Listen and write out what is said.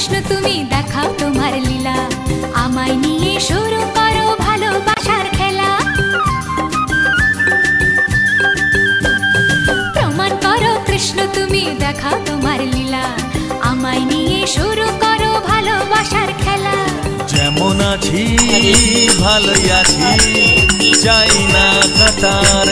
কৃষ্ণ তুমি দেখাও তোমার লীলা, আমায় নিয়ে শুরু করো ভালোবাসার খেলা। প্রমাণ করো কৃষ্ণ তুমি দেখাও তোমার লীলা, আমায় নিয়ে শুরু করো ভালোবাসার খেলা। যেমন আছি ভালোই আছি, চাই না কাটার